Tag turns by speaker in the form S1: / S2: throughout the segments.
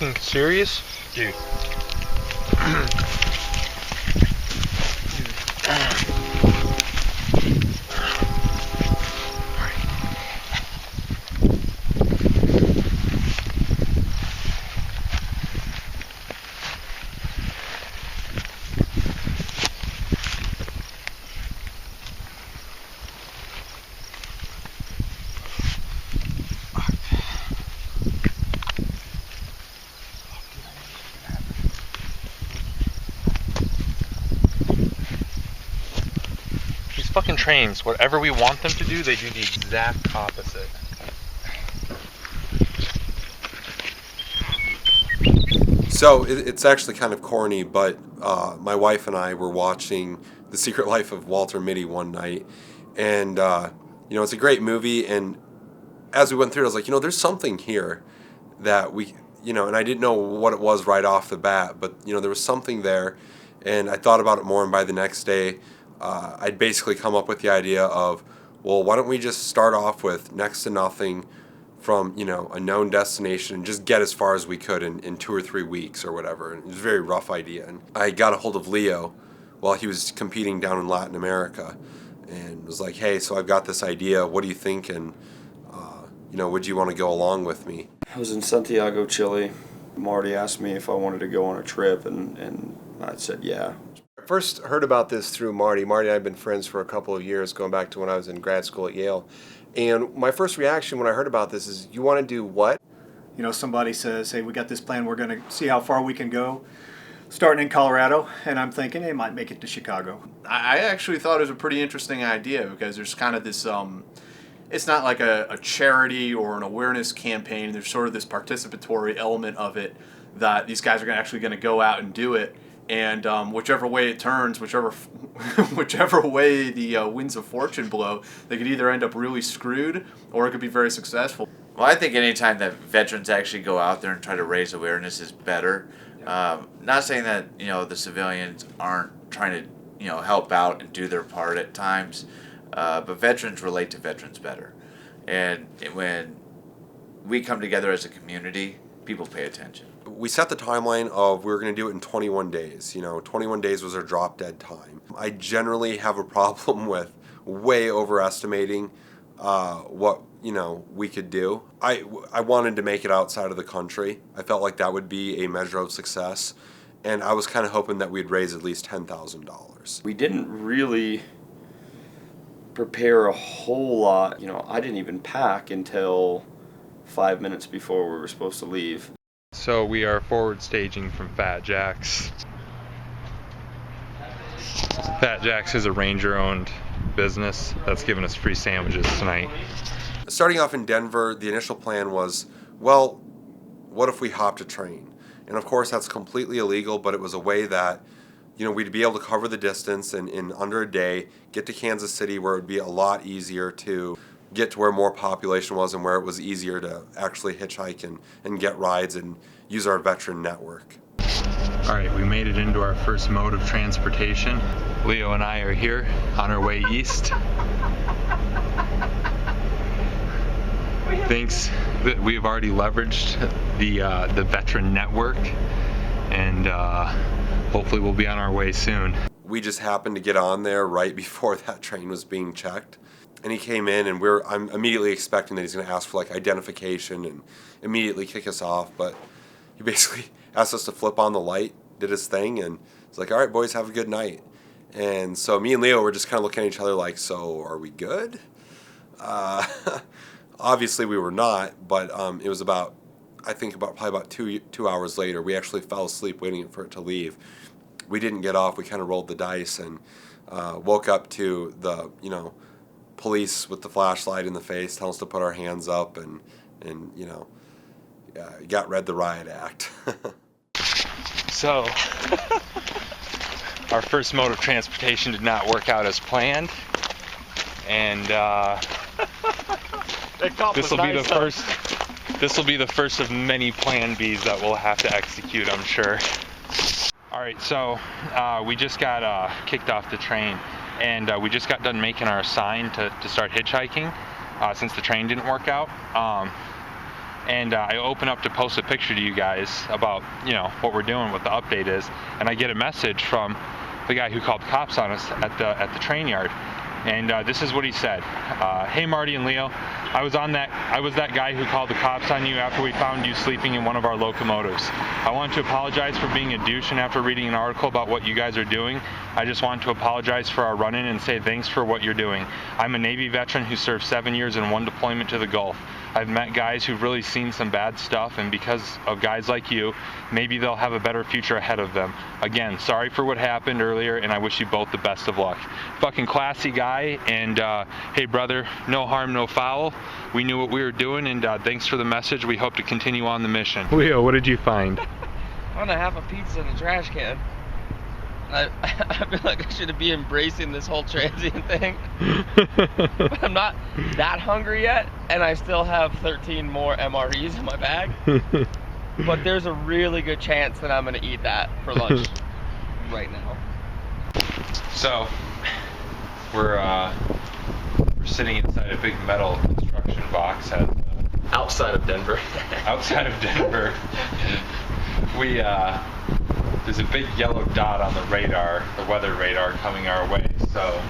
S1: fucking serious?
S2: Dude.
S1: Fucking trains, whatever we want them to do, they do the exact opposite.
S3: So it's actually kind of corny, but my wife and I were watching The Secret Life of Walter Mitty one night, and it's a great movie. And as we went through it, I was like, there's something here that we, and I didn't know what it was right off the bat, but there was something there, and I thought about it more. And by the next day, I'd basically come up with the idea of, well, why don't we just start off with next to nothing from, a known destination and just get as far as we could in 2 or 3 weeks or whatever. And it was a very rough idea. And I got a hold of Leo while he was competing down in Latin America and was like, hey, so I've got this idea. What do you think? And, would you want to go along with me?
S4: I was in Santiago, Chile. Marty asked me if I wanted to go on a trip, and I said yeah.
S5: First heard about this through Marty. Marty and I have been friends for a couple of years, going back to when I was in grad school at Yale. And my first reaction when I heard about this is, you want to do what?
S6: Somebody says, hey, we got this plan, we're going to see how far we can go, starting in Colorado, and I'm thinking it might make it to Chicago.
S7: I actually thought it was a pretty interesting idea because there's kind of this, it's not like a charity or an awareness campaign. There's sort of this participatory element of it that these guys are actually going to go out and do it. And whichever way it turns, whichever way the winds of fortune blow, they could either end up really screwed or it could be very successful.
S8: Well, I think anytime that veterans actually go out there and try to raise awareness is better. Not saying that the civilians aren't trying to help out and do their part at times, but veterans relate to veterans better. And when we come together as a community, people pay attention.
S3: We set the timeline of we were going to do it in 21 days. 21 days was our drop dead time. I generally have a problem with way overestimating what we could do. I wanted to make it outside of the country. I felt like that would be a measure of success, and I was kind of hoping that we'd raise at least $10,000.
S4: We didn't really prepare a whole lot. I didn't even pack until 5 minutes before we were supposed to leave.
S1: So we are forward staging from Fat Jack's. Fat Jack's is a Ranger-owned business that's giving us free sandwiches tonight.
S3: Starting off in Denver, the initial plan was, well, what if we hopped a train? And of course that's completely illegal, but it was a way that we'd be able to cover the distance and in under a day get to Kansas City, where it would be a lot easier to get to where more population was and where it was easier to actually hitchhike and get rides and use our veteran network.
S1: All right, we made it into our first mode of transportation. Leo and I are here on our way east. Thanks that we have already leveraged the veteran network, and hopefully we'll be on our way soon.
S3: We just happened to get on there right before that train was being checked. And he came in, and I'm immediately expecting that he's going to ask for identification and immediately kick us off. But he basically asked us to flip on the light, did his thing, and it's like, all right, boys, have a good night. And so me and Leo were just kind of looking at each other like, so are we good? Obviously we were not, but it was probably about 2 hours later, we actually fell asleep waiting for it to leave. We didn't get off. We kind of rolled the dice and woke up to the, police with the flashlight in the face telling us to put our hands up and got read the riot act.
S1: So our first mode of transportation did not work out as planned, and this will be the first of many plan Bs that we'll have to execute, I'm sure. All right, so we just got kicked off the train, and we just got done making our sign to start hitchhiking since the train didn't work out. and I open up to post a picture to you guys about, you know, what we're doing, what the update is, and I get a message from the guy who called cops on us at the train yard. And this is what he said. Hey Marty and Leo, I was that guy who called the cops on you after we found you sleeping in one of our locomotives. I want to apologize for being a douche, and after reading an article about what you guys are doing, I just want to apologize for our run-in and say thanks for what you're doing. I'm a Navy veteran who served 7 years in one deployment to the Gulf. I've met guys who've really seen some bad stuff, and because of guys like you, maybe they'll have a better future ahead of them. Again, sorry for what happened earlier, and I wish you both the best of luck. Fucking classy guy, and hey brother, no harm, no foul. We knew what we were doing, and thanks for the message. We hope to continue on the mission. Leo, what did you find?
S2: I found a half a pizza in the trash can. I feel like I should be embracing this whole transient thing. But I'm not that hungry yet, and I still have 13 more MREs in my bag. But there's a really good chance that I'm going to eat that for lunch right now.
S1: So, we're sitting inside a big metal construction box outside of Denver. Outside of Denver. There's a big yellow dot on the radar, the weather radar, coming our way. So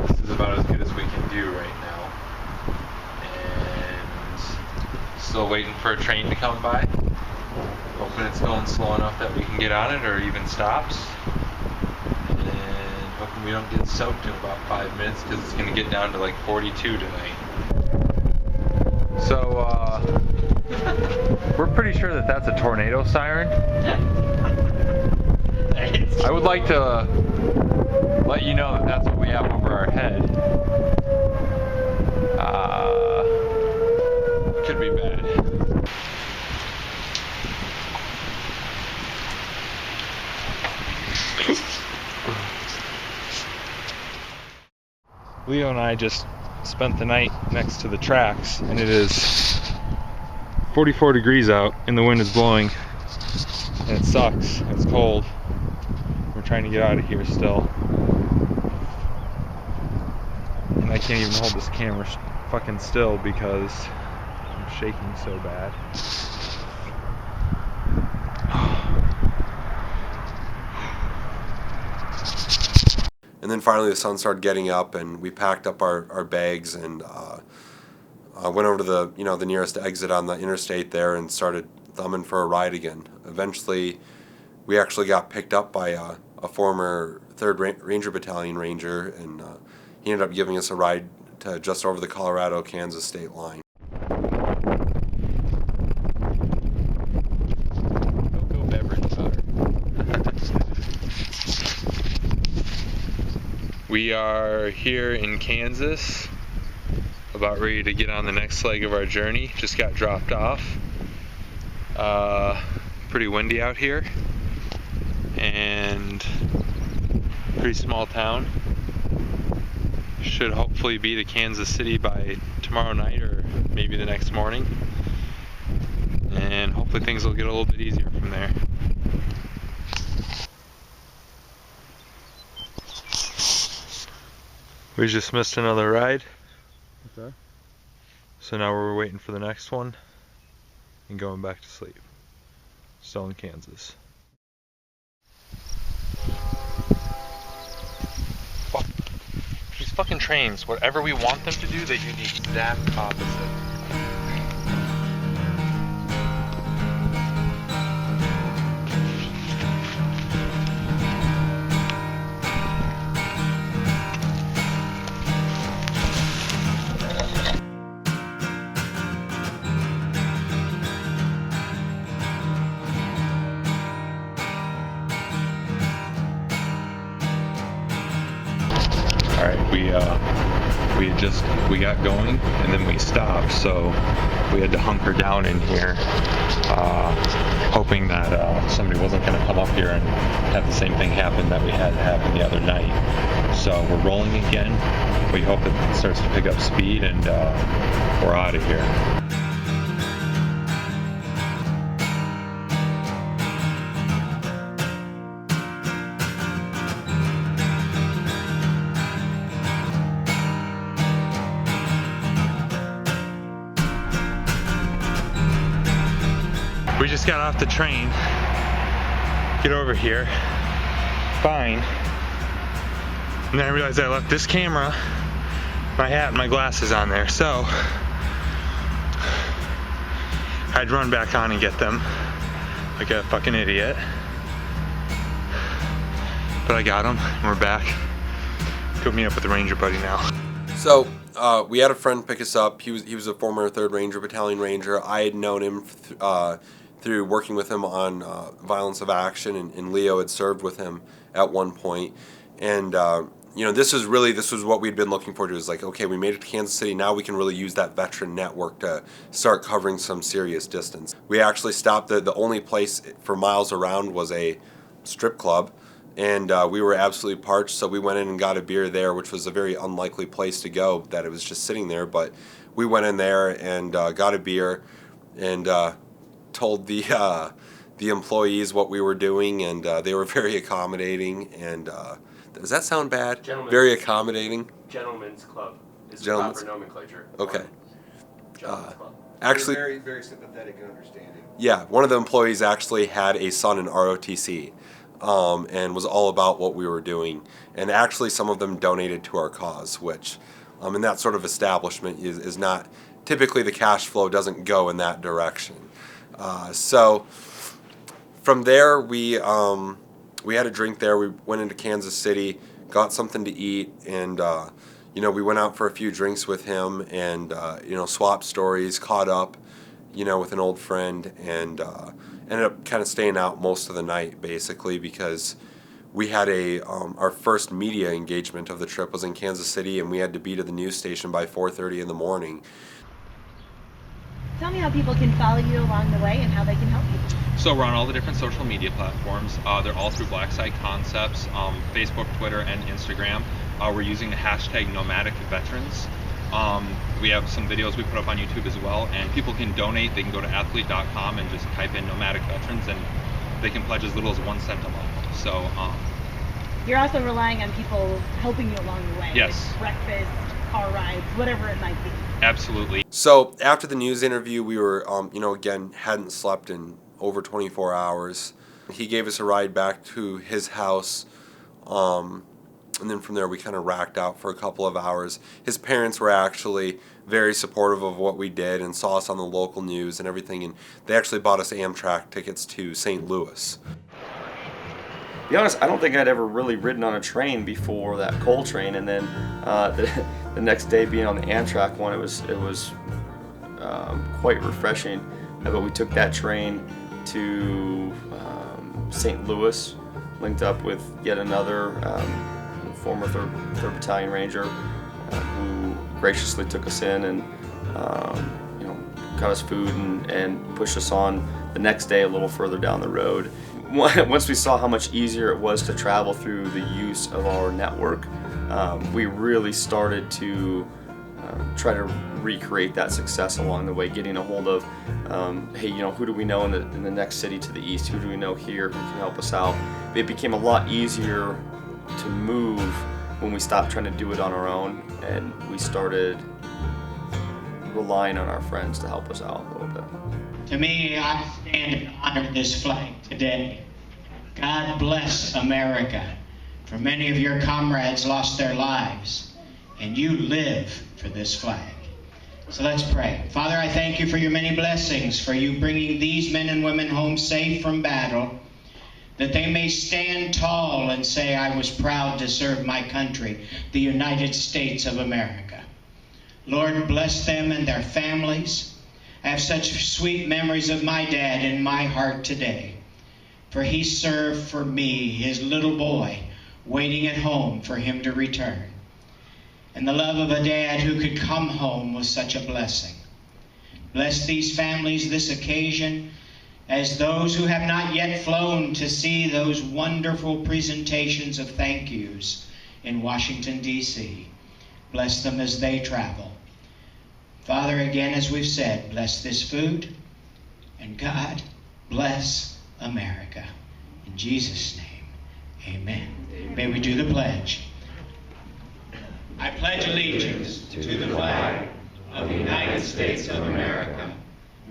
S1: this is about as good as we can do right now. And still waiting for a train to come by. Hoping it's going slow enough that we can get on it, or even stops. And hoping we don't get soaked in about 5 minutes, because it's going to get down to like 42 tonight. So we're pretty sure that that's a tornado siren. I would like to let you know that that's what we have over our head. Could be bad. Leo and I just spent the night next to the tracks, and it is 44 degrees out and the wind is blowing, and it sucks. It's cold. We're trying to get out of here still, and I can't even hold this camera fucking still because I'm shaking so bad.
S3: And then finally the sun started getting up, and we packed up our bags and went over to the nearest exit on the interstate there and started thumbing for a ride again. Eventually, we actually got picked up by a former 3rd Ranger Battalion Ranger, and he ended up giving us a ride to just over the Colorado-Kansas state line.
S1: We are here in Kansas, about ready to get on the next leg of our journey. Just got dropped off. Pretty windy out here, and pretty small town. Should hopefully be to Kansas City by tomorrow night or maybe the next morning, and hopefully things will get a little bit easier from there. We just missed another ride. Okay. So now we're waiting for the next one and going back to sleep. Still in Kansas. Fuck. These fucking trains, whatever we want them to do, they do the exact opposite. We got going and then we stopped, so we had to hunker down in here, hoping that somebody wasn't going to come up here and have the same thing happen that we had happen the other night. So we're rolling again. We hope it starts to pick up speed, and we're out of here. got off the train, get over here, fine. And then I realized I left this camera, my hat, and my glasses on there. So I'd run back on and get them like a fucking idiot. But I got them, and we're back. Go meet up with the Ranger buddy now.
S3: So we had a friend pick us up. He was a former 3rd Ranger Battalion Ranger. I had known him through working with him on Violence of Action, and Leo had served with him at one point. And you know, this was what we'd been looking forward to. Is like, okay, we made it to Kansas City. Now we can really use that veteran network to start covering some serious distance. We actually stopped. The only place for miles around was a strip club. And we were absolutely parched, so we went in and got a beer there, which was a very unlikely place to go, that it was just sitting there. But we went in there and got a beer and told the employees what we were doing, and they were very accommodating. And does that sound bad? Very accommodating.
S4: Gentlemen's Club is
S3: Gentlemen's
S4: proper nomenclature.
S3: Okay.
S4: Gentlemen's Club.
S3: Actually,
S5: very, very sympathetic and understanding.
S3: Yeah, one of the employees actually had a son in ROTC. And was all about what we were doing. And actually some of them donated to our cause, which in that sort of establishment is not, typically the cash flow doesn't go in that direction. So from there we had a drink there. We went into Kansas City, got something to eat, and you know, we went out for a few drinks with him and you know, swapped stories, caught up, you know, with an old friend, and ended up kind of staying out most of the night, basically, because we had our first media engagement of the trip was in Kansas City, and we had to be to the news station by 4:30 in the morning.
S9: Tell me how people can follow you along the way and how they can help you.
S1: So we're on all the different social media platforms. They're all through Black Site Concepts, Facebook, Twitter, and Instagram. We're using the hashtag Nomadic Veterans. We have some videos we put up on YouTube as well, and people can donate. They can go to athlete.com and just type in Nomadic Veterans, and they can pledge as little as 1 cent a month. So
S9: you're also relying on people helping you along the way.
S1: Yes.
S9: Like breakfast, car rides, whatever it might be.
S1: Absolutely.
S3: So after the news interview, we were, you know, again, hadn't slept in over 24 hours. He gave us a ride back to his house. And then from there we kind of racked out for a couple of hours. His parents were actually very supportive of what we did and saw us on the local news and everything, and they actually bought us Amtrak tickets to St. Louis.
S4: To be honest, I don't think I'd ever really ridden on a train before that coal train, and then the next day being on the Amtrak one, it was quite refreshing. But we took that train to St. Louis, linked up with yet another former 3rd Battalion Ranger who graciously took us in and you know, got us food and pushed us on the next day a little further down the road. Once we saw how much easier it was to travel through the use of our network, we really started to try to recreate that success along the way, getting a hold of, hey, you know, who do we know in the next city to the east? Who do we know here who can help us out? It became a lot easier to move when we stopped trying to do it on our own, and we started relying on our friends to help us out a little bit.
S10: To me, I stand and honor this flag today. God bless America, for many of your comrades lost their lives, and you live for this flag. So let's pray. Father, I thank you for your many blessings, for you bringing these men and women home safe from battle, that they may stand tall and say, I was proud to serve my country, the United States of America. Lord, bless them and their families. I have such sweet memories of my dad in my heart today, for he served for me, his little boy, waiting at home for him to return. And the love of a dad who could come home was such a blessing. Bless these families this occasion, as those who have not yet flown to see those wonderful presentations of thank yous in Washington, D.C. Bless them as they travel. Father, again, as we've said, bless this food, and God, bless America. In Jesus' name, amen. May we do the pledge. I pledge allegiance to the flag of the United States of America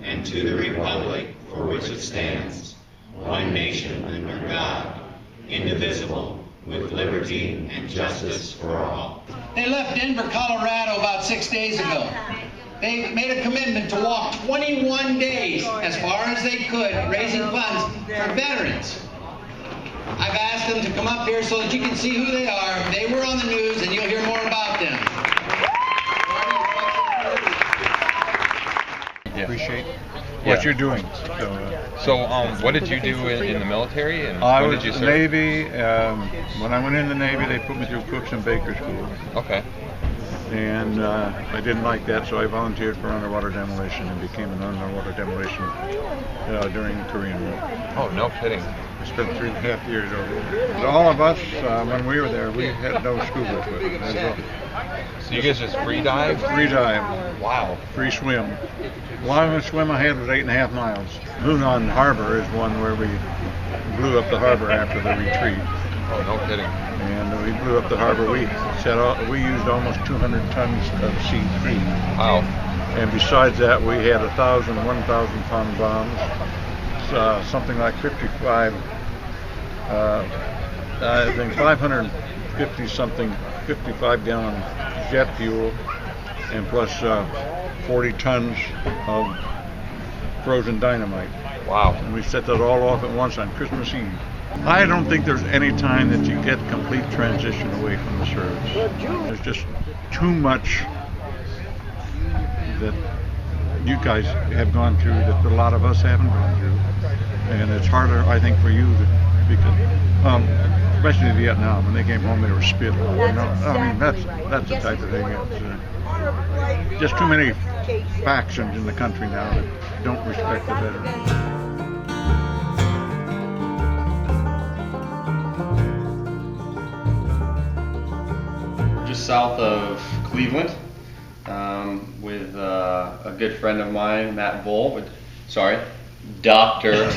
S10: and to the republic for which it stands, one nation under God, indivisible, with liberty and justice for all.
S11: They left Denver, Colorado about 6 days ago. They made a commitment to walk 21 days as far as they could, raising funds for veterans. I've asked them to come up here so that you can see who they are. They were on the news and you'll hear more about them.
S1: Yeah.
S12: Appreciate what you're doing.
S1: So, what did you do in the military, and
S12: I
S1: when
S12: was
S1: did you
S12: in
S1: serve?
S12: the Navy. When I went in the Navy, they put me through Cooks and Baker School.
S1: Okay.
S12: And I didn't like that, so I volunteered for underwater demolition and became an underwater demolition during the Korean War.
S1: Oh, no kidding.
S12: I spent 3.5 years over there. All of us, when we were there, we had no scuba equipment as well.
S1: So you guys just free dive?
S12: Free dive.
S1: Wow.
S12: Free swim. Longest swim I had was 8.5 miles. Hunan Harbor is one where we blew up the harbor after the retreat.
S1: Oh, no kidding.
S12: And we blew up the harbor. We used almost 200 tons of C3.
S1: Wow.
S12: And besides that, we had 1,000 pound bombs, something like 55, I think 550 something, 55 gallon jet fuel, and plus 40 tons of frozen dynamite.
S1: Wow.
S12: And we set that all off at once on Christmas Eve. I don't think there's any time that you get complete transition away from the service. There's just too much that you guys have gone through that a lot of us haven't gone through. And it's harder, I think, for you because, especially in Vietnam, when they came home, they were spit on. You know? I mean, that's the type of thing. It's just too many factions in the country now that don't respect the veterans.
S4: Just south of Cleveland, with a good friend of mine, Matt Vole. Dr.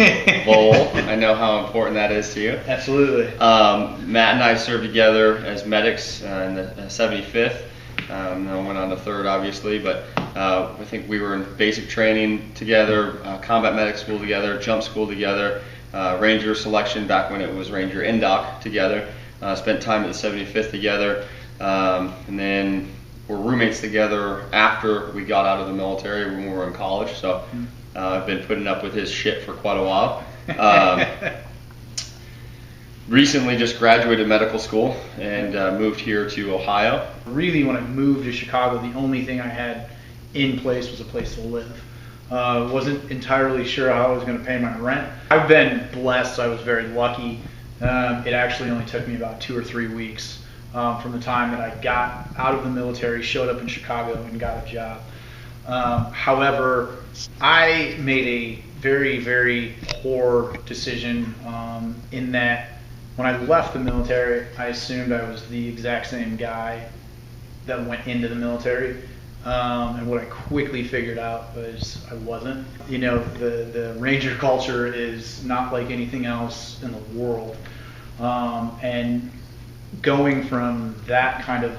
S4: Vole. I know how important that is to you.
S13: Absolutely.
S4: Matt and I served together as medics in the 75th. I went on to 3rd, obviously, but I think we were in basic training together, combat medic school together, jump school together, Ranger selection back when it was Ranger NDOC together. Spent time at the 75th together. And then we're roommates together after we got out of the military when we were in college. So I've been putting up with his shit for quite a while. Recently just graduated medical school and moved here to Ohio.
S13: Really, when I moved to Chicago, the only thing I had in place was a place to live. Wasn't entirely sure how I was going to pay my rent. I've been blessed. I was very lucky. It actually only took me about 2 or 3 weeks from the time that I got out of the military, showed up in Chicago, and got a job. However, I made a very, very poor decision in that when I left the military, I assumed I was the exact same guy that went into the military. And what I quickly figured out was I wasn't. You know, the Ranger culture is not like anything else in the world. And going from that kind of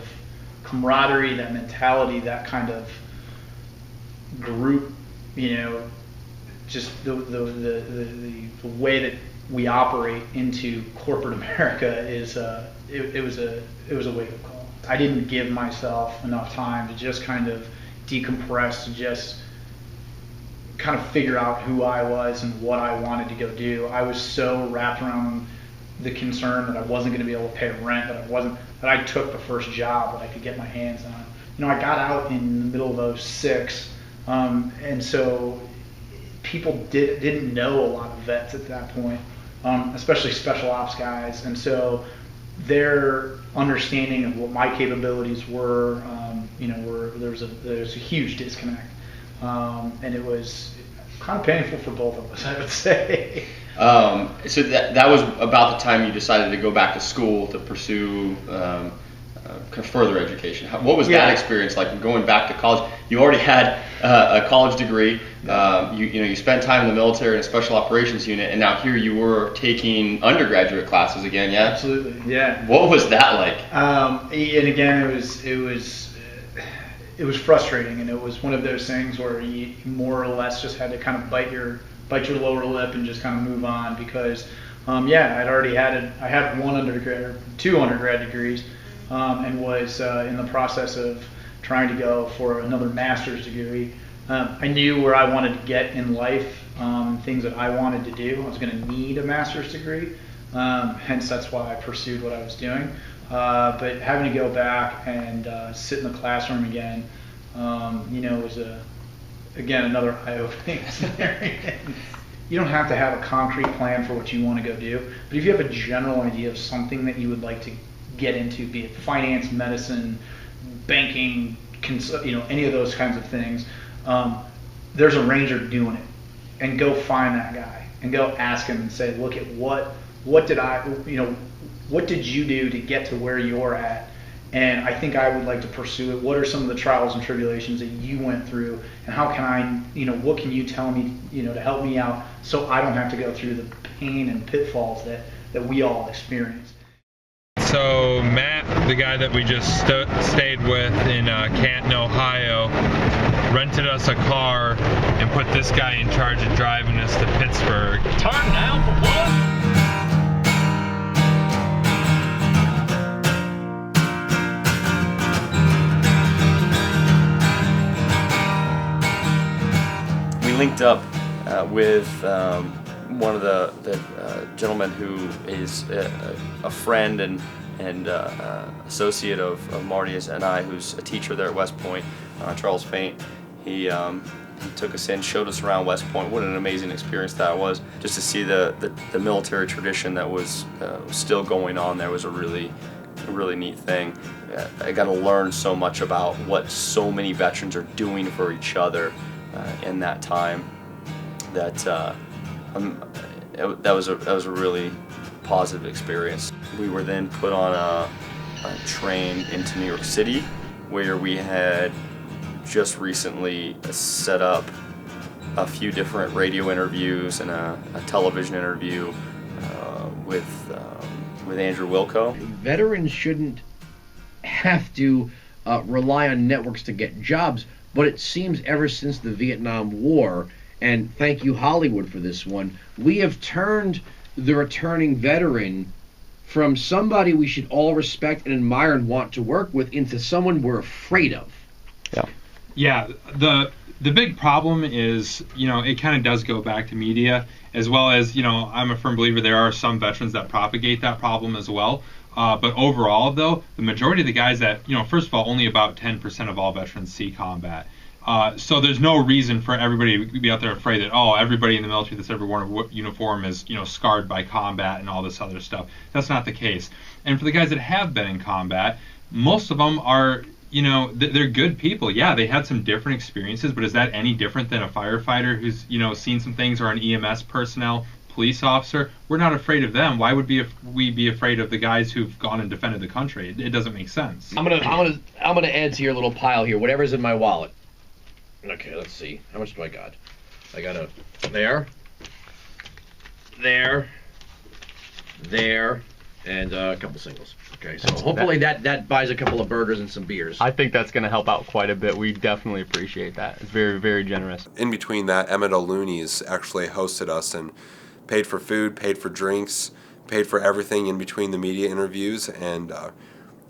S13: camaraderie, that mentality, that kind of group, you know, just the way that we operate into corporate America is it was a wake-up call. I didn't give myself enough time to just kind of decompress, to just kind of figure out who I was and what I wanted to go do. I was so wrapped around the concern that I wasn't going to be able to pay rent, that I took the first job that I could get my hands on. You know, I got out in the middle of 06, and so people didn't know a lot of vets at that point, especially special ops guys, and so their understanding of what my capabilities were, there was a huge disconnect, and it was kind of painful for both of us, I would say.
S4: So that was about the time you decided to go back to school to pursue further education. What was that experience like, going back to college? You already had a college degree. You spent time in the military in a special operations unit, and now here you were taking undergraduate classes again. Yeah,
S13: absolutely. Yeah.
S4: What was that like?
S13: And again, it was frustrating, and it was one of those things where you more or less just had to kind of bite your bite your lower lip and just kind of move on because, I'd already I have two undergrad degrees, and was in the process of trying to go for another master's degree. I knew where I wanted to get in life, things that I wanted to do. I was going to need a master's degree, hence that's why I pursued what I was doing. But having to go back and sit in the classroom again, was another eye-opening scenario. You don't have to have a concrete plan for what you want to go do, but if you have a general idea of something that you would like to get into, be it finance, medicine, banking, any of those kinds of things, there's a ranger doing it, and go find that guy and go ask him and say, look at what did you do to get to where you're at, and I think I would like to pursue it. What are some of the trials and tribulations that you went through, and how can I, what can you tell me, to help me out so I don't have to go through the pain and pitfalls that we all experience.
S1: So Matt, the guy that we just stayed with in Canton, Ohio, rented us a car and put this guy in charge of driving us to Pittsburgh.
S14: Turn now for what?
S4: We linked up with one of the gentlemen who is a friend and associate of Marty and I, who's a teacher there at West Point, Charles Faint. He took us in, showed us around West Point. What an amazing experience that was. Just to see the military tradition that was still going on there was a really neat thing. I got to learn so much about what so many veterans are doing for each other in that time. That was a really positive experience. We were then put on a train into New York City, where we had just recently set up a few different radio interviews and a television interview with Andrew Wilco.
S15: Veterans shouldn't have to rely on networks to get jobs, but it seems ever since the Vietnam War, and thank you Hollywood for this one, we have turned the returning veteran from somebody we should all respect and admire and want to work with into someone we're afraid of.
S1: Yeah, the big problem is, it kind of does go back to media, as well as, I'm a firm believer there are some veterans that propagate that problem as well. But overall, though, the majority of the guys that, first of all, only about 10% of all veterans see combat. So there's no reason for everybody to be out there afraid that, everybody in the military that's ever worn a uniform is, scarred by combat and all this other stuff. That's not the case. And for the guys that have been in combat, most of them are, they're good people. Yeah, they had some different experiences, but is that any different than a firefighter who's, seen some things, or an EMS personnel, police officer? We're not afraid of them. Why would we be afraid of the guys who've gone and defended the country? It doesn't make sense.
S15: I'm gonna add to your little pile here, whatever's in my wallet. Okay, let's see. How much do I got? I got there, and a couple singles. Okay, so hopefully that buys a couple of burgers and some beers.
S2: I think that's going to help out quite a bit. We definitely appreciate that. It's very, very generous.
S3: In between that, Emmett O'Looney's actually hosted us and paid for food, paid for drinks, paid for everything in between the media interviews, and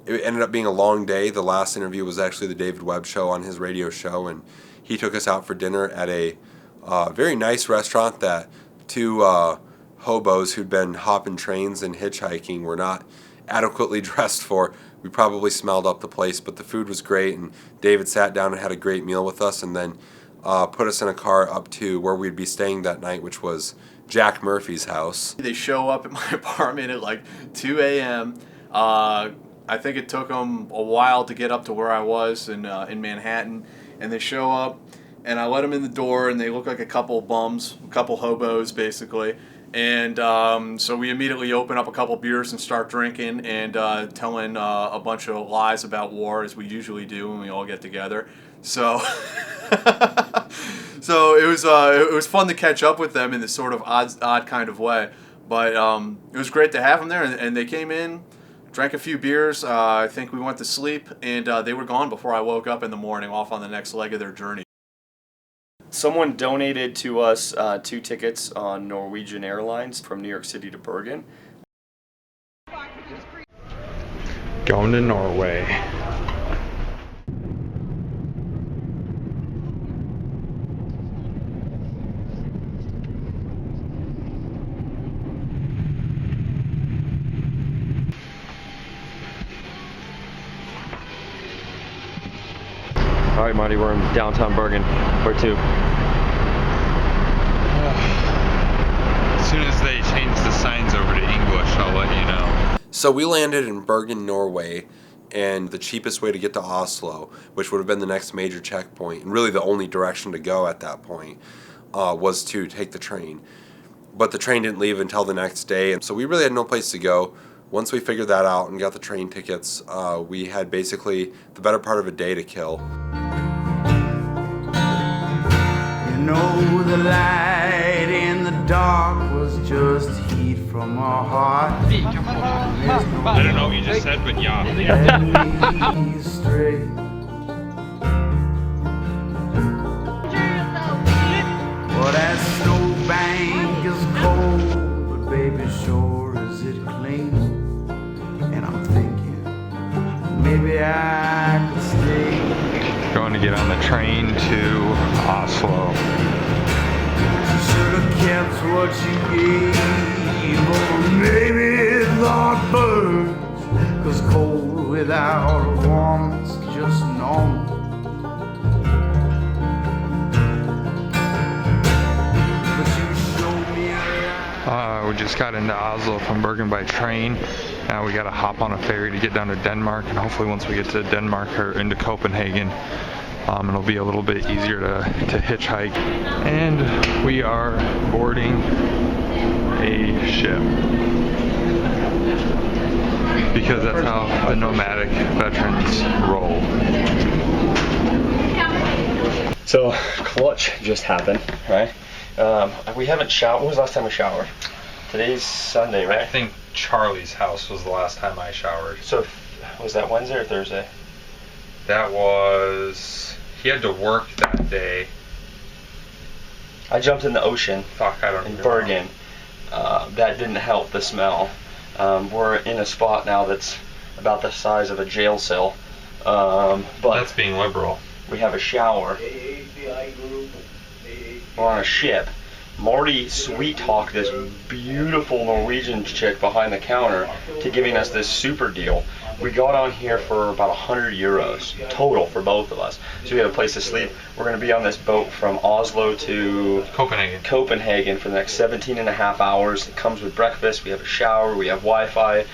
S3: it ended up being a long day. The last interview was actually the David Webb show on his radio show, and he took us out for dinner at a very nice restaurant that two hobos who'd been hopping trains and hitchhiking were not adequately dressed for. We probably smelled up the place, but the food was great, and David sat down and had a great meal with us, and then put us in a car up to where we'd be staying that night, which was Jack Murphy's house.
S7: They show up at my apartment at like 2 a.m. I think it took them a while to get up to where I was in Manhattan, and they show up, and I let them in the door, and they look like a couple bums, a couple hobos basically. And so we immediately open up a couple beers and start drinking and telling a bunch of lies about war, as we usually do when we all get together. So, so it was fun to catch up with them in this sort of odd kind of way. But it was great to have them there, and they came in, drank a few beers. I think we went to sleep, and they were gone before I woke up in the morning, off on the next leg of their journey.
S4: Someone donated to us 2 tickets on Norwegian Airlines from New York City to Bergen.
S1: Going to Norway.
S4: All right, Marty, we're in downtown Bergen. Where to?
S1: As soon as they change the signs over to English, I'll let you know.
S3: So we landed in Bergen, Norway, and the cheapest way to get to Oslo, which would have been the next major checkpoint, and really the only direction to go at that point, was to take the train. But the train didn't leave until the next day, and so we really had no place to go. Once we figured that out and got the train tickets, we had basically the better part of a day to kill.
S16: You know, the light in the dark was just heat from our heart.
S1: I don't know what you just said, but yeah.
S16: Well, that snowbank is cold, but baby, sure is it clean. And I'm thinking, maybe I could stay.
S1: Going to get on the train to Oslo.
S16: Should have kept what you gave, or maybe thought birds, 'cause cold without a warmth's just normal.
S1: We just got into Oslo from Bergen by train. Now we got to hop on a ferry to get down to Denmark, and hopefully once we get to Denmark or into Copenhagen, it'll be a little bit easier to hitchhike. And we are boarding a ship, because that's how the Nomadic Veterans roll.
S4: So, clutch just happened, right? We haven't showered. When was the last time we showered? Today's Sunday, right?
S1: I think Charlie's house was the last time I showered.
S4: So, was that Wednesday or Thursday?
S1: That was... He had to work that day.
S4: I jumped in the ocean.
S1: Fuck, I don't
S4: in
S1: know.
S4: Bergen. That didn't help the smell. We're in a spot now that's about the size of a jail cell. But
S1: that's being liberal.
S4: We have a shower. We're on a ship. Marty sweet-talked this beautiful Norwegian chick behind the counter to giving us this super deal. We got on here for about 100 euros total for both of us. So we had a place to sleep. We're going to be on this boat from Oslo to Copenhagen for the next 17 and a half hours. It comes with breakfast. We have a shower. We have Wi-Fi.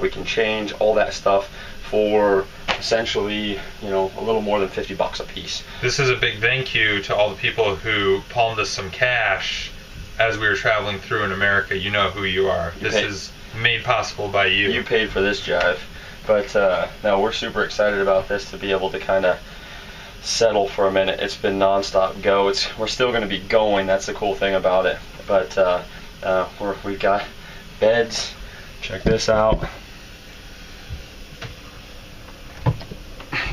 S4: We can change all that stuff for essentially, you know, a little more than $50 a piece.
S1: This is a big thank you to all the people who palmed us some cash as we were traveling through in America. You know who you are. This is made possible by you.
S4: You paid for this jive. But no, we're super excited about this, to be able to kind of settle for a minute. It's been non-stop go. We're still going to be going. That's the cool thing about it. But we've got beds. Check this out.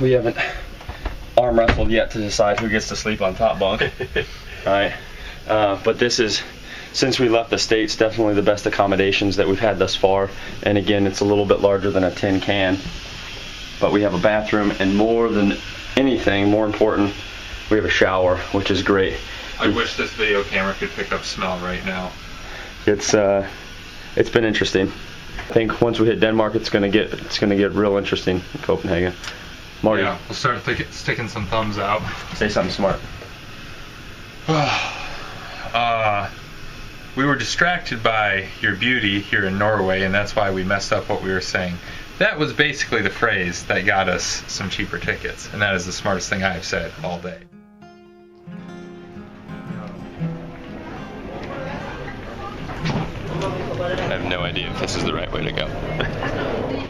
S4: We haven't arm wrestled yet to decide who gets to sleep on top bunk. Alright, but this is, since we left the States, definitely the best accommodations that we've had thus far. And again, it's a little bit larger than a tin can, but we have a bathroom, and more than anything, more important, we have a shower, which is great.
S1: I wish this video camera could pick up smell right now.
S4: It's been interesting. I think once we hit Denmark, it's gonna get real interesting in Copenhagen. Marty.
S1: Yeah, we'll start sticking some thumbs out.
S4: Say something smart.
S1: We were distracted by your beauty here in Norway, and that's why we messed up what we were saying. That was basically the phrase that got us some cheaper tickets, and that is the smartest thing I've said all day.
S4: I have no idea if this is the right way to go.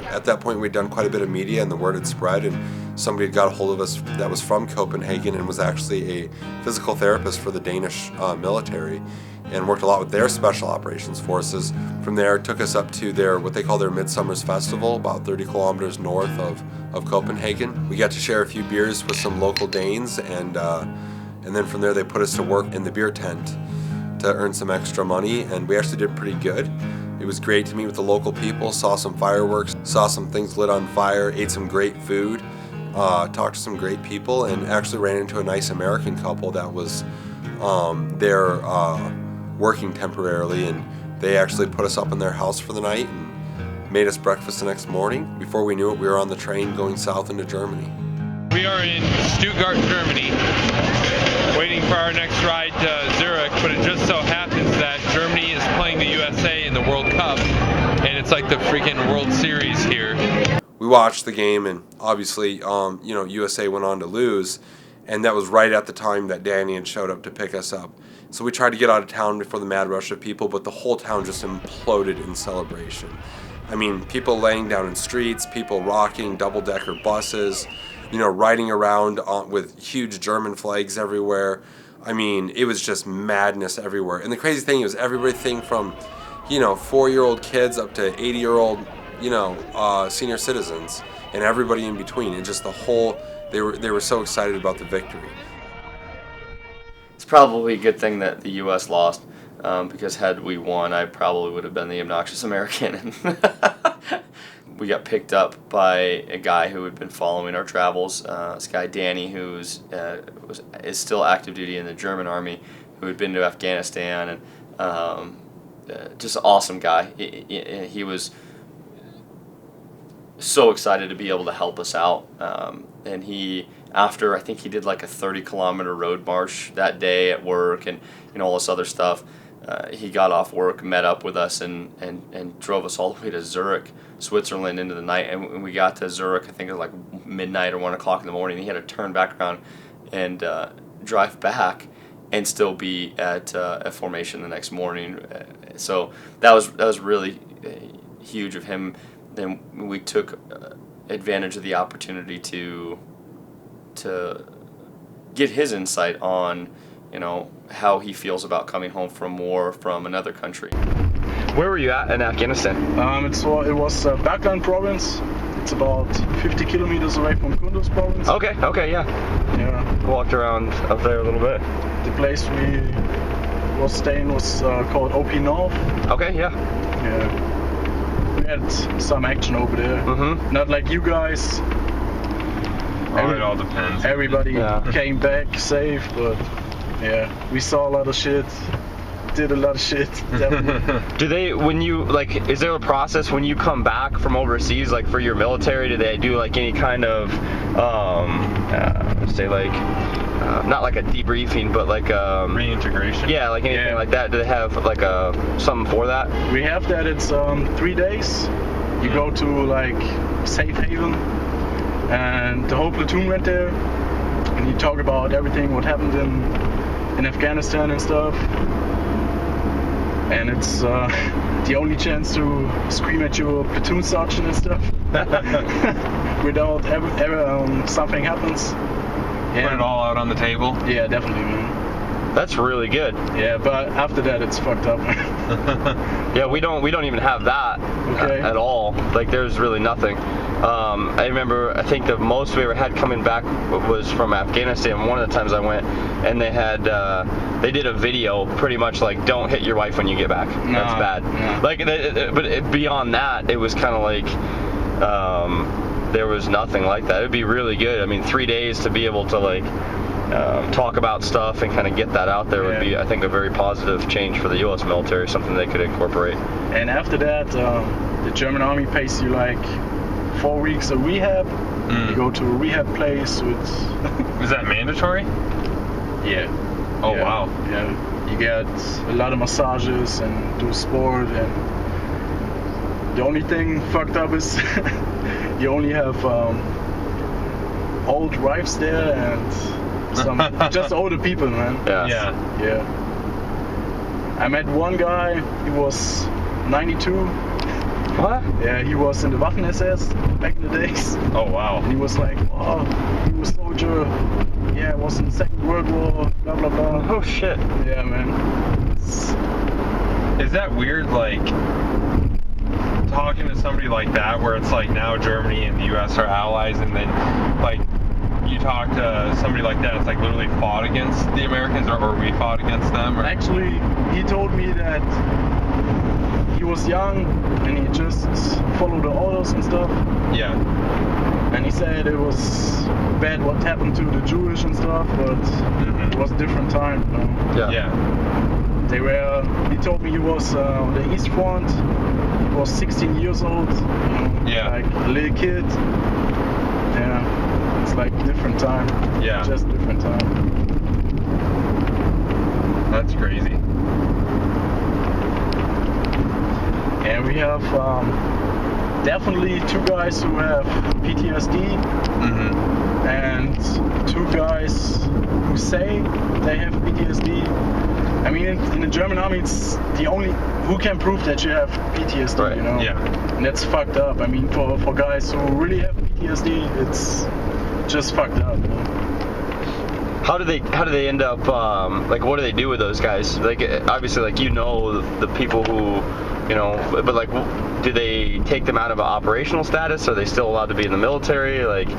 S3: At that point, we'd done quite a bit of media, and the word had spread, and somebody had got a hold of us that was from Copenhagen and was actually a physical therapist for the Danish military, and worked a lot with their special operations forces. From there, took us up to their, what they call their Midsummer's Festival, about 30 kilometers north of Copenhagen. We got to share a few beers with some local Danes, and And then from there they put us to work in the beer tent to earn some extra money, and we actually did pretty good. It was great to meet with the local people, saw some fireworks, saw some things lit on fire, ate some great food, talked to some great people, and actually ran into a nice American couple that was there working temporarily, and they actually put us up in their house for the night and made us breakfast the next morning. Before we knew it, we were on the train going south into Germany.
S1: We are in Stuttgart, Germany, waiting for our next ride to Zurich, but it just so happens that Germany is playing the USA in the World Cup, and it's like the freaking World Series here.
S3: We watched the game, and obviously, USA went on to lose, and that was right at the time that Danny had showed up to pick us up. So we tried to get out of town before the mad rush of people, but the whole town just imploded in celebration. I mean, people laying down in streets, people rocking double-decker buses, riding around with huge German flags everywhere. I mean, it was just madness everywhere. And the crazy thing was everything from, 4-year-old kids up to 80-year-old, senior citizens, and everybody in between. And just the whole, they were so excited about the victory.
S4: It's probably a good thing that the U.S. lost, because had we won, I probably would have been the obnoxious American. We got picked up by a guy who had been following our travels. This guy Danny, who is still active duty in the German army, who had been to Afghanistan, and just an awesome guy. He was so excited to be able to help us out, and he, after I think he did like a 30-kilometer road march that day at work, and all this other stuff. He got off work, met up with us, and drove us all the way to Zurich, Switzerland, into the night. And when we got to Zurich, I think it was like midnight or 1 o'clock in the morning. He had to turn back around and drive back, and still be at a formation the next morning. So that was really huge of him. Then we took advantage of the opportunity to get his insight on, how he feels about coming home from war from another country.
S17: Where were you at in Afghanistan?
S18: It was Baghlan province. It's about 50 kilometers away from Kunduz province.
S17: Okay, yeah. Walked around up there a little bit.
S18: The place we was staying was called OP North.
S17: Okay, yeah.
S18: Yeah. We had some action over there.
S17: Mm-hmm.
S18: Not like you guys.
S1: It all depends.
S18: Everybody came back safe, but yeah, we saw a lot of shit. Did a lot of shit.
S17: Do they, when you, is there a process when you come back from overseas, for your military, do they do any kind of, not like a debriefing, but
S1: reintegration?
S17: Yeah, anything like that? Do they have something for that?
S18: We have that. It's 3 days. You go to safe haven, and the whole platoon went there, and you talk about everything what happened in Afghanistan and stuff. And it's the only chance to scream at your platoon sergeant and stuff without ever something happens.
S1: Put it all out on the table?
S18: Yeah, definitely, man.
S17: That's really good.
S18: Yeah, but after that it's fucked up.
S17: Yeah, we don't even have that at all. There's really nothing. I remember, I think the most we ever had coming back was from Afghanistan. One of the times I went, and they did a video pretty much don't hit your wife when you get back. No, that's bad. No. But beyond that, it was kind of there was nothing like that. It'd be really good. I mean, 3 days to be able to talk about stuff and kind of get that out there would be, I think, a very positive change for the U.S. military, something they could incorporate.
S18: And after that, the German army pays you 4 weeks of rehab. You go to a rehab place with...
S1: Is that mandatory?
S18: Yeah.
S1: Oh, wow.
S18: Yeah. You get a lot of massages and do sport, and the only thing fucked up is you only have old wives there and some just older people, man. Yeah. I met one guy, he was 92.
S17: What?
S18: Yeah, he was in the Waffen-SS back in the days.
S1: Oh, wow.
S18: And he was like, oh, he was a soldier. Yeah, was in the Second World War, blah, blah, blah.
S17: Oh, shit.
S18: Yeah, man.
S1: Is that weird, talking to somebody like that, where it's now Germany and the U.S. are allies, and then, you talk to somebody like that, it's like literally fought against the Americans, or we fought against them? Or?
S18: Actually, he told me that he was young and he just followed the orders and stuff.
S1: Yeah.
S18: And he said it was bad what happened to the Jewish and stuff, but it was a different time. You know?
S1: Yeah.
S18: They were. He told me he was on the East Front. He was 16 years old. You know,
S1: yeah.
S18: Like a little kid. Yeah. It's like different time.
S1: Yeah.
S18: Just different time.
S1: That's crazy.
S18: And we have definitely 2 guys who have PTSD, and 2 guys who say they have PTSD. I mean, in the German army, it's the only who can prove that you have PTSD. Right. You know?
S1: Yeah.
S18: And that's fucked up. I mean, for guys who really have PTSD, it's just fucked up. You know?
S17: How do they end up? Like, what do they do with those guys? Like, obviously, like, you know, the people who, you know, but like, do they take them out of an operational status? Are they still allowed to be in the military? Like,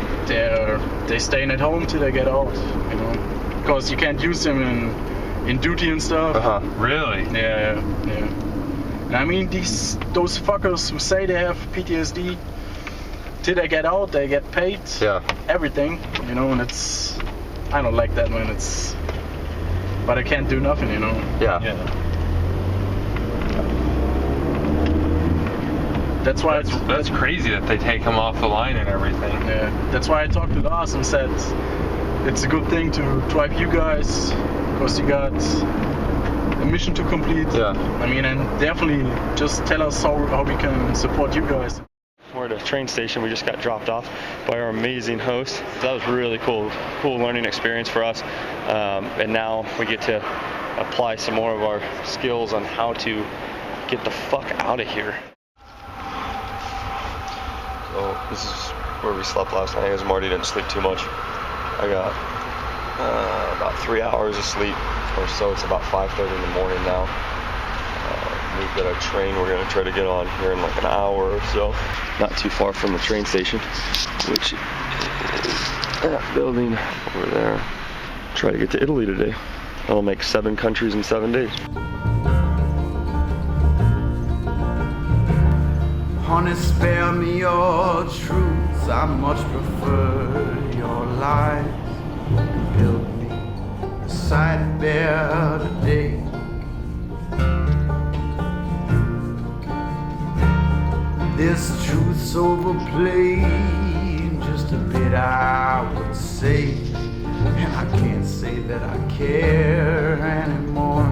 S18: they staying at home till they get out, you know, because you can't use them in duty and stuff.
S1: Really?
S18: Yeah. And I mean, those fuckers who say they have PTSD, till they get out, they get paid.
S17: Yeah.
S18: Everything, you know, and I don't like that, man. But I can't do nothing, you know.
S17: Yeah.
S18: That's why
S1: that's crazy that they take him off the line and everything.
S18: Yeah. That's why I talked to Lars and said it's a good thing to drive you guys, because you got a mission to complete.
S17: Yeah.
S18: I mean, and definitely just tell us how we can support you guys.
S19: We're at a train station. We just got dropped off by our amazing host. That was really cool learning experience for us. And now we get to apply some more of our skills on how to get the fuck out of here. So this is where we slept last night, because Marty didn't sleep too much. I got about 3 hours of sleep or so. It's about 5:30 in the morning now. We've got a train we're going to try to get on here in like an hour or so. Not too far from the train station, which is that building over there. Try to get to Italy today. I'll make 7 countries in 7 days.
S16: Honey, spare me your truths. I much prefer your lies. Help me decide better today. This truth's overplayed just a bit, I would say. And I can't say that I care anymore.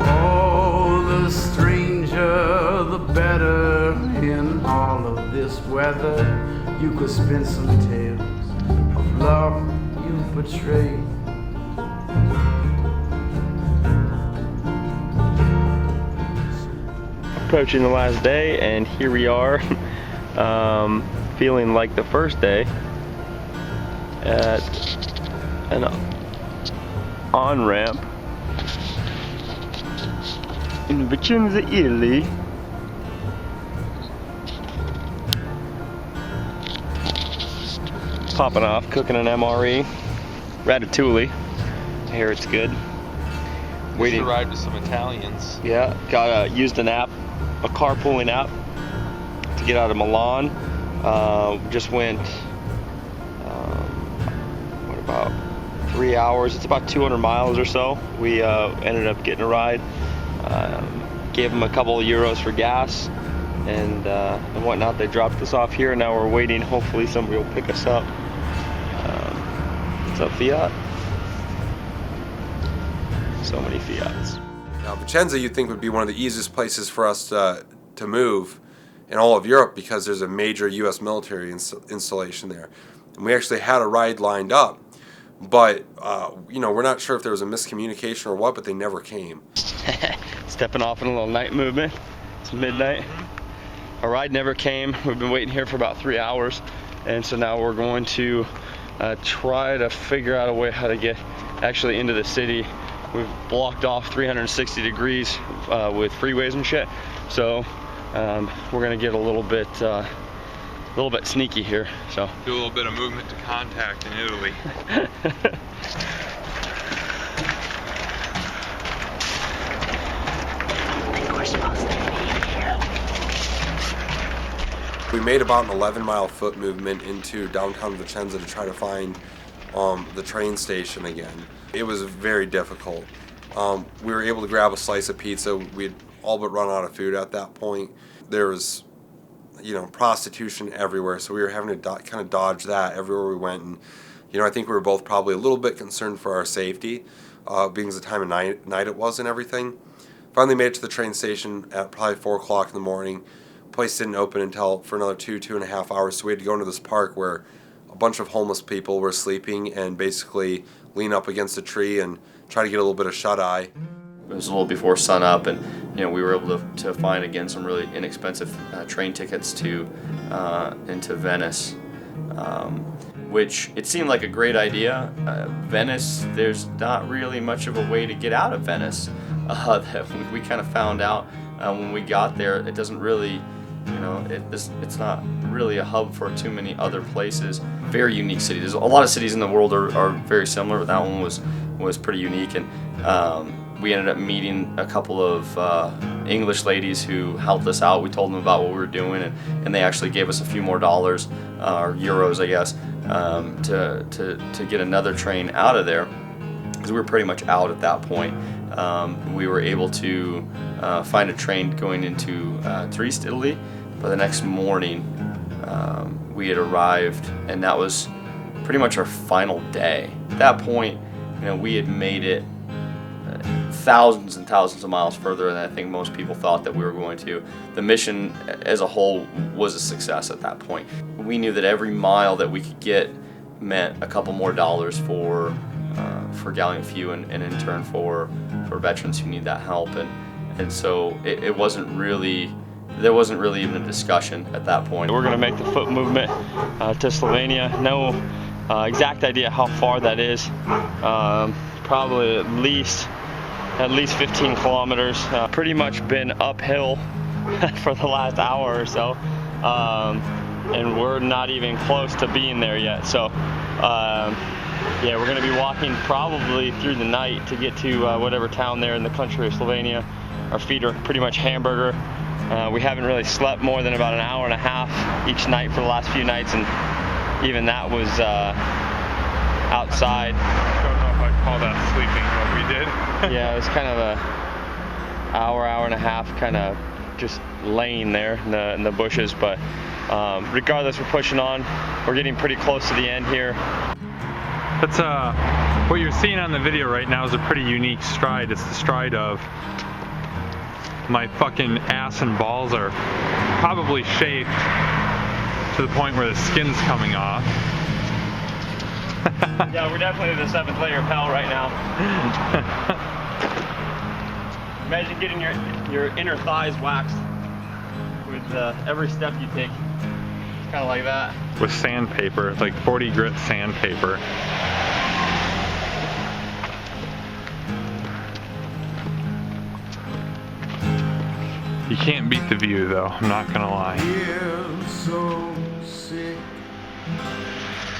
S16: Oh, the stranger, the better in all of this weather. You could spin some tales of love you portray.
S19: Approaching the last day, and here we are, feeling like the first day at an on-ramp in Vicenza, Italy. Popping off, cooking an MRE, ratatouille. I hear it's good.
S1: Waiting to ride with some Italians.
S19: Yeah, used an app, a carpooling app, to get out of Milan. Just went, what, about 3 hours? It's about 200 miles or so. We ended up getting a ride. Gave them a couple of euros for gas and whatnot. They dropped us off here. Now we're waiting. Hopefully somebody will pick us up. What's up, Fiat? So many Fiats.
S3: Now, Vicenza, you'd think, would be one of the easiest places for us to move in all of Europe, because there's a major U.S. military installation there. And we actually had a ride lined up, but we're not sure if there was a miscommunication or what, but they never came.
S19: Stepping off in a little night movement. It's midnight. Our ride never came. We've been waiting here for about 3 hours, and so now we're going to try to figure out a way how to get actually into the city. We've blocked off 360 degrees with freeways and shit, so we're gonna get a little bit
S17: little bit sneaky here. So
S1: do a little bit of movement to contact in Italy.
S3: We made about an 11-mile foot movement into downtown Vicenza to try to find the train station again. It was very difficult. We were able to grab a slice of pizza. We'd all but run out of food at that point. There was, prostitution everywhere, so we were having to kind of dodge that everywhere we went. And, I think we were both probably a little bit concerned for our safety, being the time of night it was and everything. Finally made it to the train station at probably 4 o'clock in the morning. Place didn't open until for another 2.5 hours, so we had to go into this park where a bunch of homeless people were sleeping and basically lean up against a tree and try to get a little bit of shut-eye.
S4: It was a little before sunup, and we were able to find again some really inexpensive train tickets to into Venice, which it seemed like a great idea. Venice, there's not really much of a way to get out of Venice. That we kind of found out when we got there. It doesn't really, it's not really a hub for too many other places. Very unique city. There's a lot of cities in the world are very similar, but that one was pretty unique. And we ended up meeting a couple of English ladies who helped us out. We told them about what we were doing, and they actually gave us a few more dollars, or euros, I guess, to get another train out of there, because we were pretty much out at that point. We were able to find a train going into Trieste, Italy. By the next morning, we had arrived, and that was pretty much our final day. At that point, we had made it thousands and thousands of miles further than I think most people thought that we were going to. The mission as a whole was a success at that point. We knew that every mile that we could get meant a couple more dollars for GallantFew and in turn for veterans who need that help, and so it wasn't really, there wasn't really even a discussion at that point.
S17: We're going to make the foot movement to Slovenia. No exact idea how far that is. Probably at least 15 kilometers. Pretty much been uphill for the last hour or so, and we're not even close to being there yet. So yeah, we're going to be walking probably through the night to get to whatever town there in the country of Slovenia. Our feet are pretty much hamburger. We haven't really slept more than about an hour and a half each night for the last few nights, and even that was outside.
S1: I don't know if I'd call that sleeping what we did.
S17: Yeah, it was kind of a hour and a half kind of just laying there in the bushes, but regardless, we're pushing on. We're getting pretty close to the end here.
S1: That's what you're seeing on the video right now is a pretty unique stride. It's the stride of my fucking ass and balls are probably shaped to the point where the skin's coming off.
S17: Yeah, we're definitely the 7th layer pal right now. Imagine getting your inner thighs waxed with every step you take. It's kind of like that.
S1: With sandpaper, like 40 grit sandpaper. You can't beat the view though, I'm not gonna lie.
S16: Feel so sick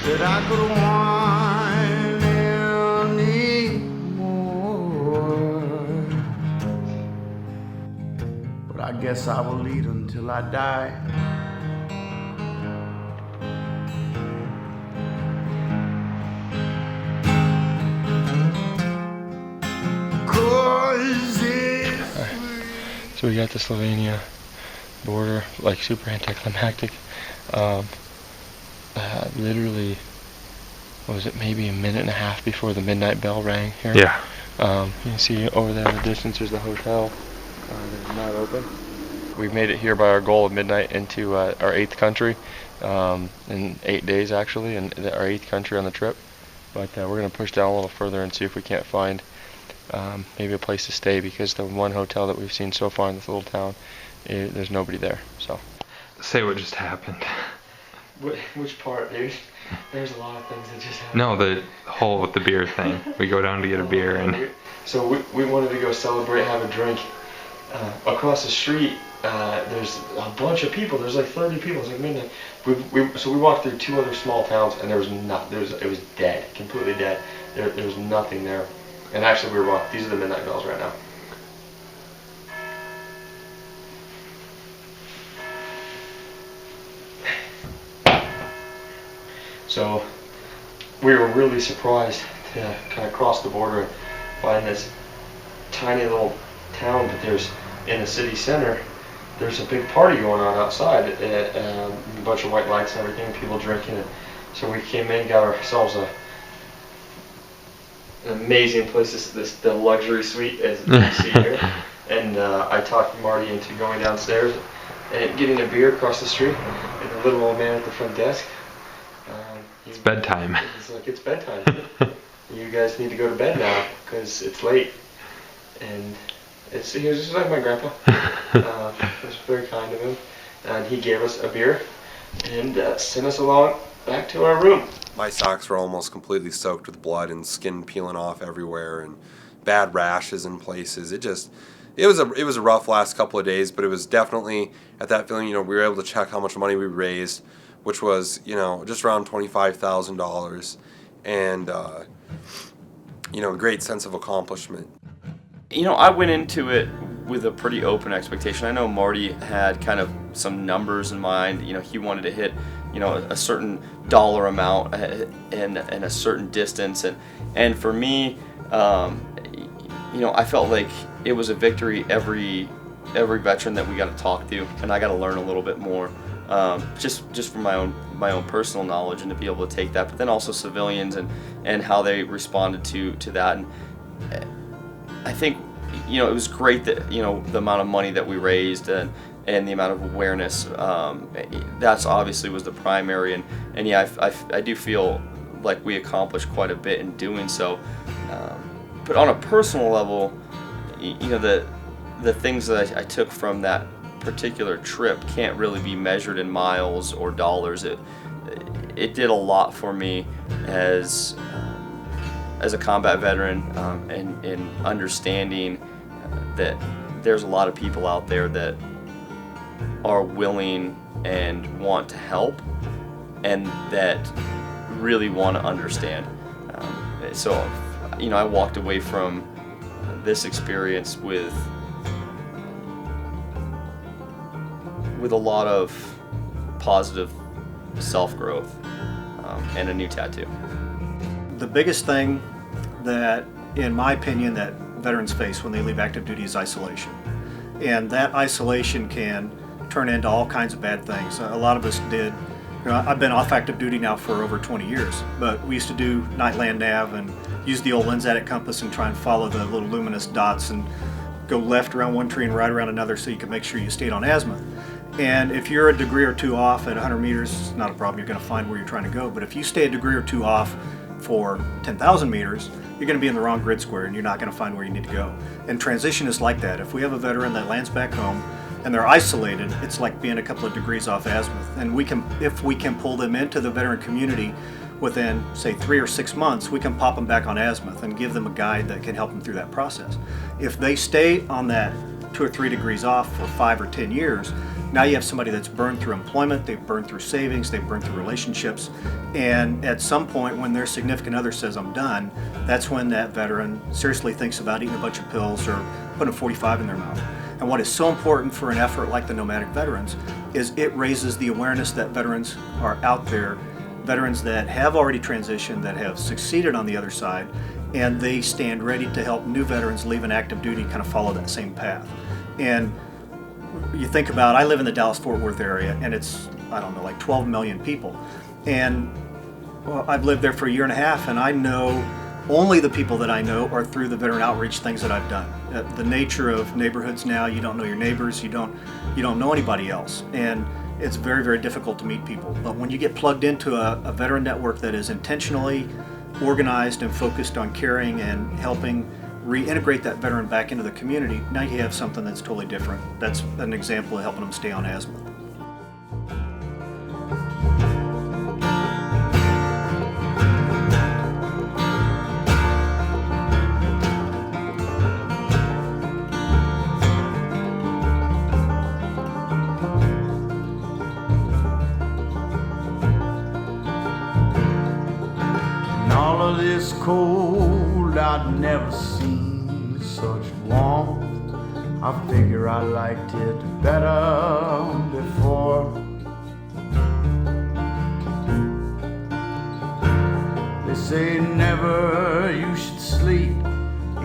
S16: that I could whine anymore. But I guess I will lead until I die.
S17: So we got the Slovenia border, like super anticlimactic. Literally, what was it, maybe a minute and a half before the midnight bell rang here.
S1: Yeah.
S17: You can see over there in the distance there's the hotel that is not open. We've made it here by our goal of midnight into our 8th country, in 8 days actually, and our 8th country on the trip. But we're going to push down a little further and see if we can't find maybe a place to stay, because the one hotel that we've seen so far in this little town, there's nobody there. So,
S1: say what just happened.
S17: Which part, dude? There's a lot of things that just happened.
S1: No, the whole with the beer thing. We go down to get a beer, and
S17: so we wanted to go celebrate, have a drink,
S20: across the street, there's a bunch of people. There's like 30 people. It's like midnight. So we walked through 2 other small towns, and there was not. It was dead, completely dead. There was nothing there. And actually, we were walking. These are the midnight bells right now. So we were really surprised to kind of cross the border and find this tiny little town, but there's in the city center. There's a big party going on outside, a bunch of white lights and everything, people drinking. And so we came in, got ourselves an amazing place, the luxury suite, as you can see here. And I talked Marty into going downstairs and getting a beer across the street. And the little old man at the front desk.
S1: It's bedtime.
S20: He's like, it's bedtime. You guys need to go to bed now because it's late. And he was just like my grandpa. It was very kind of him. And he gave us a beer and sent us along back to our room.
S3: My socks were almost completely soaked with blood and skin peeling off everywhere and bad rashes in places. It was a rough last couple of days, but it was definitely at that feeling, we were able to check how much money we raised, which was, just around $25,000, and, a great sense of accomplishment.
S4: I went into it with a pretty open expectation. I know Marty had kind of some numbers in mind. He wanted to hit, a certain dollar amount and a certain distance. And for me, I felt like it was a victory every veteran that we got to talk to, and I got to learn a little bit more. Just from my own personal knowledge, and to be able to take that, but then also civilians and how they responded to that. And I think it was great that the amount of money that we raised and the amount of awareness. That's obviously was the primary, and yeah, I do feel like we accomplished quite a bit in doing so. But on a personal level, the things that I took from that particular trip can't really be measured in miles or dollars. It did a lot for me as a combat veteran, and understanding that there's a lot of people out there that are willing and want to help, and that really want to understand. So I walked away from this experience with a lot of positive self-growth, and a new tattoo.
S6: The biggest thing that, in my opinion, that veterans face when they leave active duty is isolation. And that isolation can turn into all kinds of bad things. A lot of us did. I've been off active duty now for over 20 years, but we used to do night land nav and use the old Lensatic compass and try and follow the little luminous dots and go left around one tree and right around another so you can make sure you stayed on azimuth. And if you're a degree or two off at 100 meters, it's not a problem. You're going to find where you're trying to go. But if you stay a degree or two off for 10,000 meters, you're going to be in the wrong grid square and you're not going to find where you need to go. And transition is like that. If we have a veteran that lands back home and they're isolated, it's like being a couple of degrees off azimuth. And if we can pull them into the veteran community within, say, 3 or 6 months, we can pop them back on azimuth and give them a guide that can help them through that process. If they stay on that 2 or 3 degrees off for 5 or 10 years, now you have somebody that's burned through employment, they've burned through savings, they've burned through relationships, and at some point when their significant other says, I'm done, that's when that veteran seriously thinks about eating a bunch of pills or putting a 45 in their mouth. And what is so important for an effort like the Nomadic Veterans is it raises the awareness that veterans are out there, veterans that have already transitioned, that have succeeded on the other side, and they stand ready to help new veterans leaving active duty kind of follow that same path. And you think about, I live in the Dallas-Fort Worth area, and it's, I don't know, like 12 million people. And well, I've lived there for 1.5 years, and I know only the people that I know are through the veteran outreach things that I've done. The nature of neighborhoods now, you don't know your neighbors, you don't know anybody else. And it's very, very difficult to meet people. But when you get plugged into a veteran network that is intentionally organized and focused on caring and helping reintegrate that veteran back into the community, now you have something that's totally different. That's an example of helping them stay on azimuth.
S16: this cold, I'd never seen such warmth. I figure I liked it better before. They say never you should sleep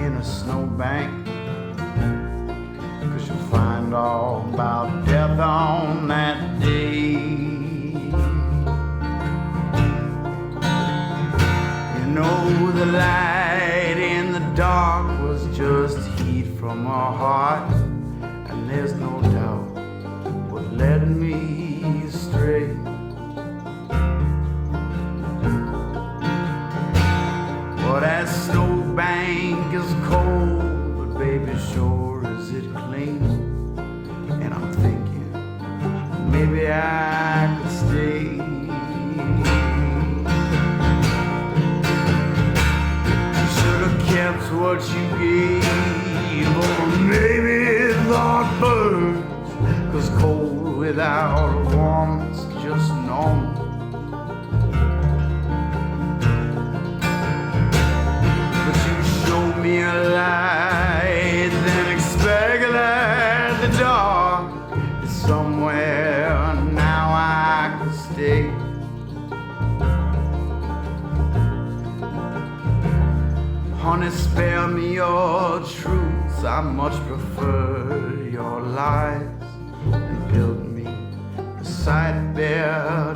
S16: in a snowbank, 'cause you'll find all about death on that day. You know the light in the dark was just heat from our heart, and there's no doubt what led me astray. Well, that snowbank is cold, but baby, sure is it clean. And I'm thinking maybe I could stay. You should have kept what you gave, or maybe thought birds, 'cause cold without warmth's just normal. Me a light, then expect that the dark is somewhere now I can stay. Honey, spare me your truth, I much prefer your lies, and build me a site bare